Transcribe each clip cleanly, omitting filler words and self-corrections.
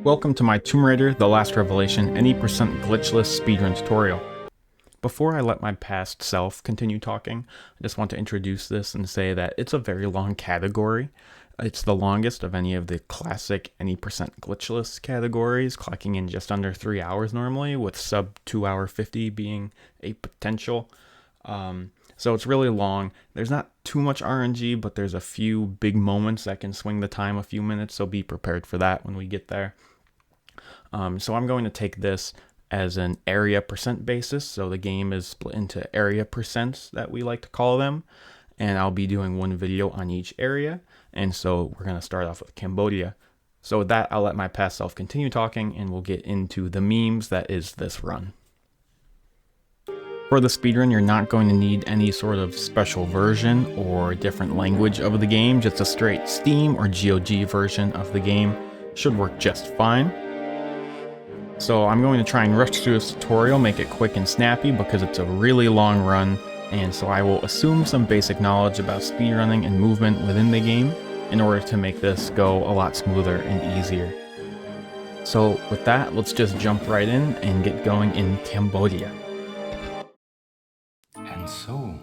Welcome to my Tomb Raider, The Last Revelation Any Glitchless speedrun tutorial. Before I let my past self continue talking, I just want to introduce this and say that it's a very long category. It's the longest of any of the classic Any Glitchless categories, clocking in just under 3 hours normally, with sub 2 hour 50 being a potential. So it's really long. There's not too much RNG, but there's a few big moments that can swing the time a few minutes, so be prepared for that when we get there. So I'm going to take this as an area percent basis. So the game is split into area percents that we like to call them. And I'll be doing one video on each area. And so we're going to start off with Cambodia. So with that, I'll let my past self continue talking and we'll get into the memes that is this run. For the speedrun, you're not going to need any sort of special version or different language of the game. Just a straight Steam or GOG version of the game should work just fine. So I'm going to try and rush through this tutorial, make it quick and snappy because it's a really long run, and so I will assume some basic knowledge about speedrunning and movement within the game in order to make this go a lot smoother and easier. So with that, let's just jump right in and get going in Cambodia. And so...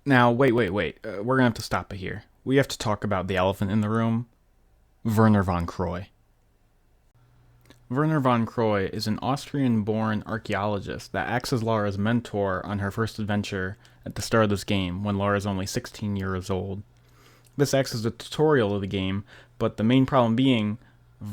Now, wait. We're gonna have to stop it here. We have to talk about the elephant in the room, Werner von Croy. Werner von Croy is an Austrian-born archaeologist that acts as Laura's mentor on her first adventure at the start of this game, when Laura's only 16 years old. This acts as a tutorial of the game, but the main problem being,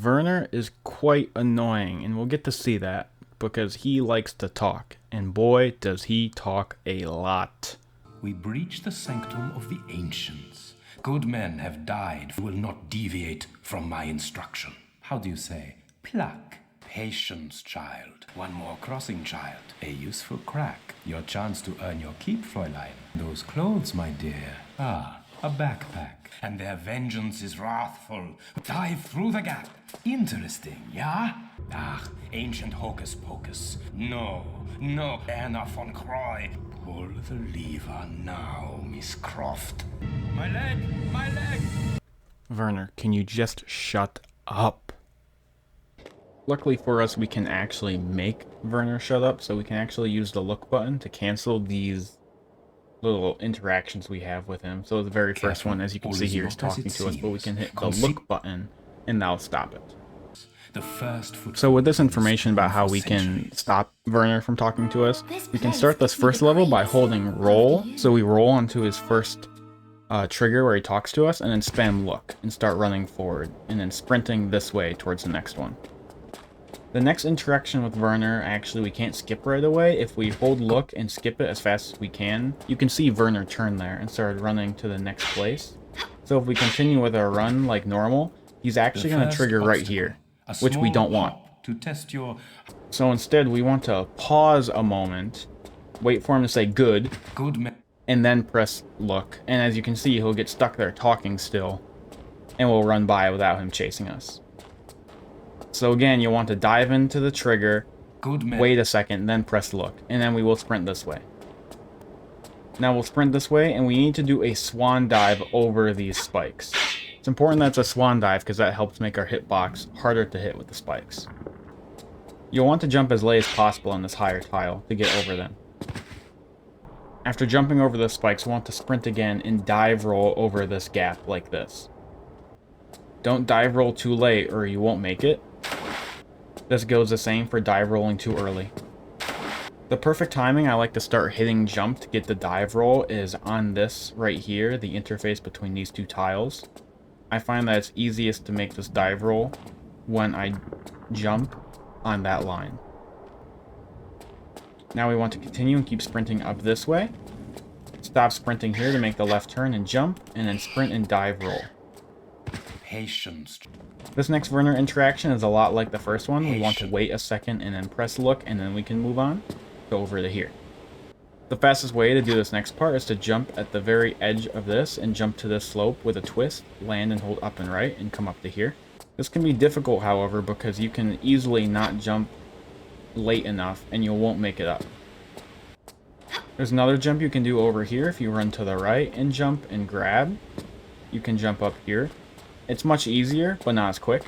Werner is quite annoying, and we'll get to see that, because he likes to talk, and boy does he talk a lot. We breach the sanctum of the ancients. Good men have died who will not deviate from my instruction. How do you say? Pluck. Patience, child. One more crossing, child. A useful crack. Your chance to earn your keep, Fräulein. Those clothes, my dear. Ah, a backpack. And their vengeance is wrathful. Dive through the gap. Interesting, yeah? Ah, ancient hocus pocus. No, Werner von Croy. Pull the lever now, Miss Croft. My leg! Werner, can you just shut up? Luckily for us, we can actually make Werner shut up, so we can actually use the look button to cancel these little interactions we have with him. So the very first one, as you can see here, is talking to us, but we can hit the look button, and that'll stop it. So with this information about how we can stop Werner from talking to us, we can start this first level by holding roll. So we roll onto his first trigger where he talks to us, and then spam look, and start running forward, and then sprinting this way towards the next one. The next interaction with Werner, actually we can't skip right away. If we hold look and skip it as fast as we can, you can see Werner turn there and start running to the next place. So if we continue with our run like normal, he's actually going to trigger right here, which we don't want. So instead we want to pause a moment, wait for him to say good, and then press look. And as you can see, he'll get stuck there talking still, and we'll run by without him chasing us. So again, you'll want to dive into the trigger, wait a second, then press look, and then we will sprint this way. Now we'll sprint this way, and we need to do a swan dive over these spikes. It's important that it's a swan dive because that helps make our hitbox harder to hit with the spikes. You'll want to jump as late as possible on this higher tile to get over them. After jumping over the spikes, we'll want to sprint again and dive roll over this gap like this. Don't dive roll too late or you won't make it. This goes the same for dive rolling too early. The perfect timing I like to start hitting jump to get the dive roll is on this right here, the interface between these two tiles. I find that it's easiest to make this dive roll when I jump on that line. Now we want to continue and keep sprinting up this way. Stop sprinting here to make the left turn and jump, and then sprint and dive roll. Patience. This next Werner interaction is a lot like the first one. We want to wait a second and then press look, and then we can move on. Go over to here. The fastest way to do this next part is to jump at the very edge of this and jump to this slope with a twist, land and hold up and right, and come up to here. This can be difficult, however, because you can easily not jump late enough and you won't make it up. There's another jump you can do over here if you run to the right and jump and grab. You can jump up here. It's much easier, but not as quick.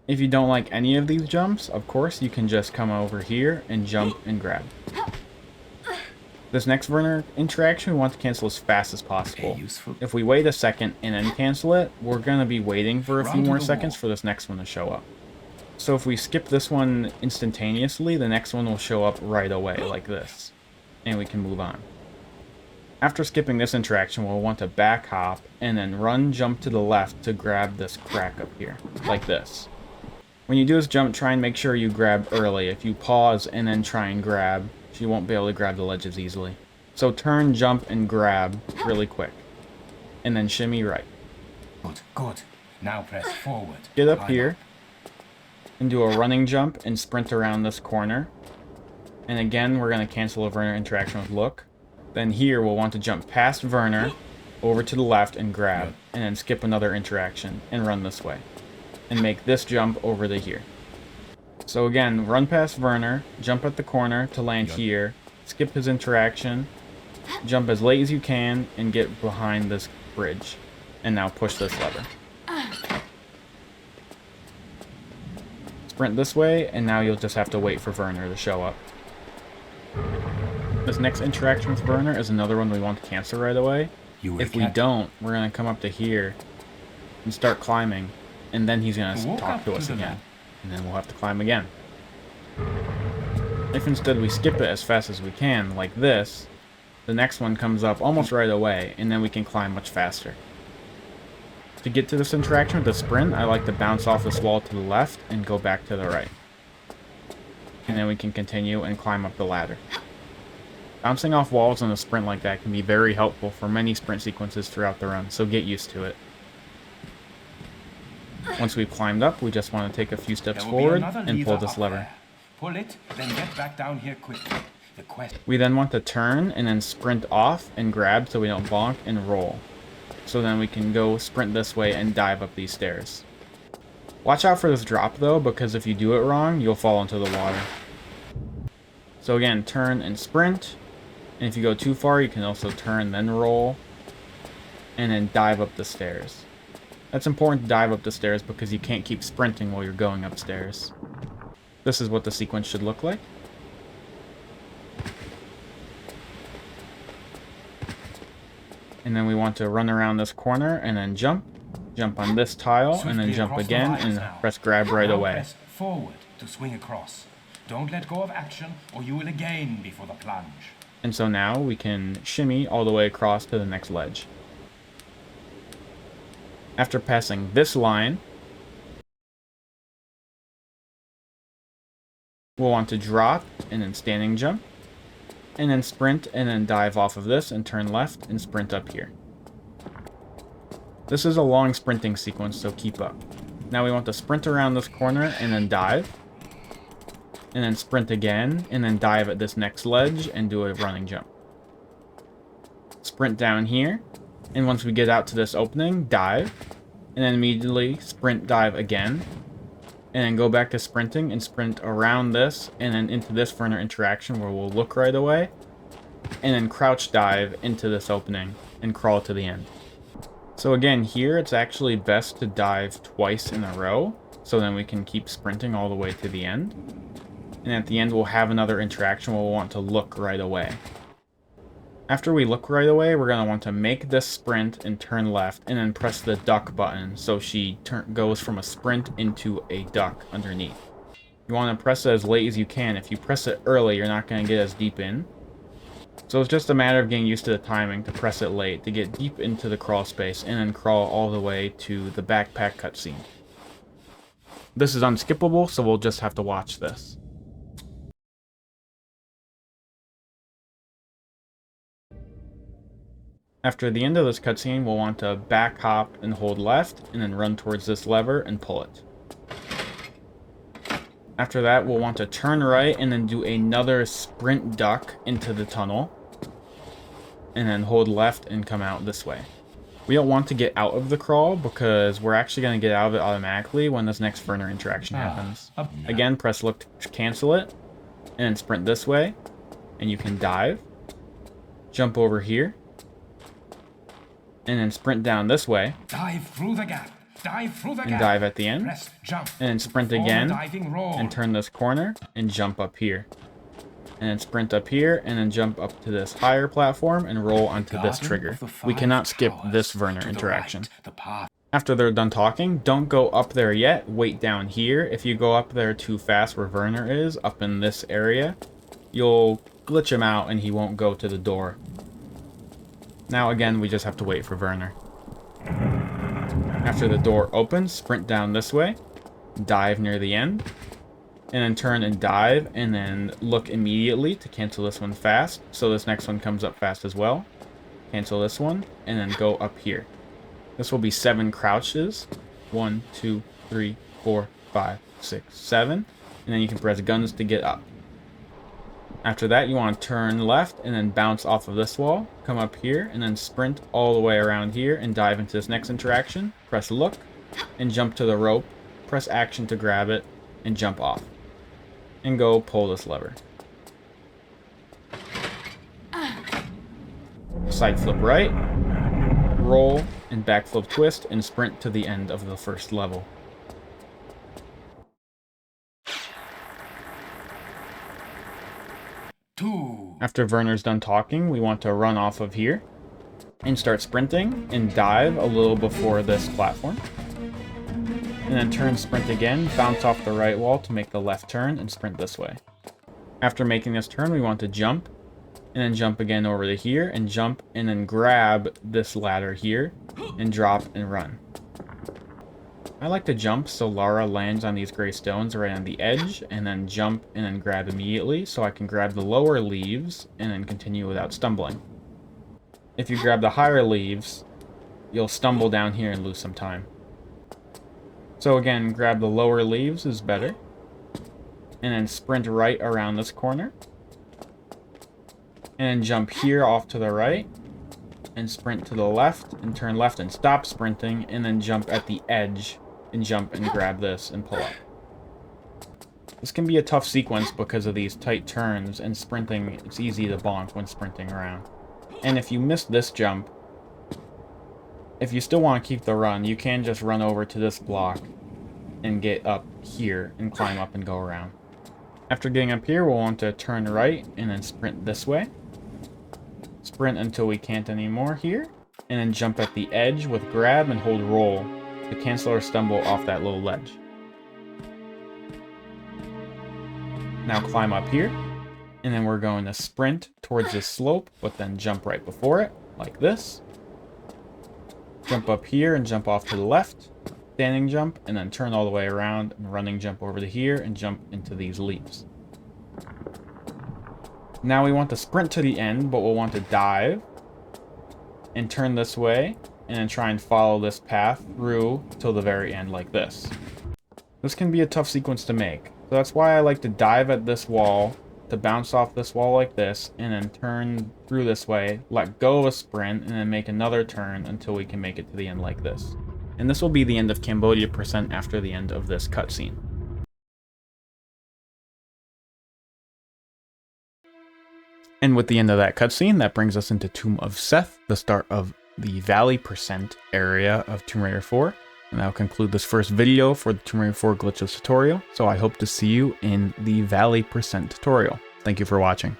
If you don't like any of these jumps, of course, you can just come over here and jump and grab. This next Werner interaction we want to cancel as fast as possible. If we wait a second and then cancel it, we're going to be waiting for a few more seconds for this next one to show up. So if we skip this one instantaneously, the next one will show up right away, like this. And we can move on. After skipping this interaction, we'll want to back hop and then run jump to the left to grab this crack up here, like this. When you do this jump, try and make sure you grab early. If you pause and then try and grab, you won't be able to grab the ledges easily. So turn, jump, and grab really quick. And then shimmy right. Good, good. Now press forward. Get up here and do a running jump and sprint around this corner. And again, we're going to cancel a Werner interaction with look. Then here, we'll want to jump past Werner, over to the left and grab, and then skip another interaction and run this way. And make this jump over to here. So again, run past Werner, jump at the corner to land here, skip his interaction, jump as late as you can, and get behind this bridge. And now push this lever. Sprint this way, and now you'll just have to wait for Werner to show up. This next interaction with Werner is another one we want to cancel right away. If we don't, we're going to come up to here and start climbing, and then he's going to talk to us again. And then we'll have to climb again. If instead we skip it as fast as we can, like this, the next one comes up almost right away, and then we can climb much faster. To get to this interaction with the sprint, I like to bounce off this wall to the left and go back to the right. And then we can continue and climb up the ladder. Bouncing off walls in a sprint like that can be very helpful for many sprint sequences throughout the run, so get used to it. Once we've climbed up, we just want to take a few steps forward and pull this lever. Pull it, then get back down here quickly. We then want to turn and then sprint off and grab so we don't bonk and roll. So then we can go sprint this way and dive up these stairs. Watch out for this drop though, because if you do it wrong, you'll fall into the water. So again, turn and sprint. And if you go too far, you can also turn, then roll. And then dive up the stairs. That's important to dive up the stairs because you can't keep sprinting while you're going upstairs. This is what the sequence should look like. And then we want to run around this corner and then jump. Jump on this tile and then jump again and press grab right away. Press forward to swing across. Don't let go of action or you will again be for the plunge. And so now we can shimmy all the way across to the next ledge. After passing this line, we'll want to drop and then standing jump, and then sprint and then dive off of this and turn left and sprint up here. This is a long sprinting sequence, so keep up. Now we want to sprint around this corner and then dive, and then sprint again, and then dive at this next ledge and do a running jump. Sprint down here. And once we get out to this opening, dive, and then immediately sprint dive again, and then go back to sprinting and sprint around this, and then into this Werner interaction where we'll look right away, and then crouch dive into this opening and crawl to the end. So again, here it's actually best to dive twice in a row, so then we can keep sprinting all the way to the end. And at the end we'll have another interaction where we'll want to look right away. After we look right away, we're going to want to make this sprint and turn left, and then press the duck button so she goes from a sprint into a duck underneath. You want to press it as late as you can. If you press it early, you're not going to get as deep in. So it's just a matter of getting used to the timing to press it late, to get deep into the crawl space, and then crawl all the way to the backpack cutscene. This is unskippable, so we'll just have to watch this. After the end of this cutscene, we'll want to back hop and hold left, and then run towards this lever and pull it. After that, we'll want to turn right and then do another sprint duck into the tunnel, and then hold left and come out this way. We don't want to get out of the crawl because we're actually going to get out of it automatically when this next Werner interaction happens. Again, press look to cancel it, and then sprint this way, and you can dive, jump over here, and then sprint down this way. Dive through the gap. Dive through the and gap. dive at the end. Press jump. And then sprint Before again diving roll. and turn this corner and jump up here. And then sprint up here and then jump up to this higher platform and roll onto this trigger. We cannot skip this Werner interaction. After they're done talking, don't go up there yet, wait down here. If you go up there too fast where Werner is, up in this area, you'll glitch him out and he won't go to the door. Now again, we just have to wait for Werner. After the door opens, sprint down this way, dive near the end, and then turn and dive, and then look immediately to cancel this one fast, so this next one comes up fast as well. Cancel this one, and then go up here. This will be 7 crouches. 1, 2, 3, 4, 5, 6, 7. And then you can press guns to get up. After that, you want to turn left and then bounce off of this wall. Come up here and then sprint all the way around here and dive into this next interaction. Press look and jump to the rope. Press action to grab it and jump off. And go pull this lever. Side flip right. Roll and backflip twist and sprint to the end of the first level. After Werner's done talking, we want to run off of here and start sprinting and dive a little before this platform. And then turn, sprint again, bounce off the right wall to make the left turn and sprint this way. After making this turn, we want to jump and then jump again over to here and jump and then grab this ladder here and drop and run. I like to jump so Lara lands on these gray stones right on the edge and then jump and then grab immediately so I can grab the lower leaves and then continue without stumbling. If you grab the higher leaves, you'll stumble down here and lose some time. So again, grab the lower leaves is better. And then sprint right around this corner. And then jump here off to the right. And sprint to the left and turn left and stop sprinting. And then jump at the edge and jump and grab this and pull up. This can be a tough sequence because of these tight turns and sprinting. It's easy to bonk when sprinting around. And if you miss this jump, if you still want to keep the run, you can just run over to this block and get up here and climb up and go around. After getting up here, we'll want to turn right and then sprint this way. Sprint until we can't anymore here. And then jump at the edge with grab and hold roll to cancel or stumble off that little ledge. Now climb up here. And then we're going to sprint towards this slope, but then jump right before it, like this. Jump up here and jump off to the left. Standing jump, and then turn all the way around and running jump over to here and jump into these leaves. Now we want to sprint to the end, but we'll want to dive and turn this way and then try and follow this path through till the very end like this. This can be a tough sequence to make, so that's why I like to dive at this wall, to bounce off this wall like this, and then turn through this way, let go of a sprint, and then make another turn until we can make it to the end like this. And this will be the end of Cambodia % after the end of this cutscene. And with the end of that cutscene, that brings us into Tomb of Seth, the start of the Valley % area of Tomb Raider 4. And that'll conclude this first video for the Tomb Raider 4 Glitchless tutorial, so I hope to see you in the Valley % tutorial. Thank you for watching.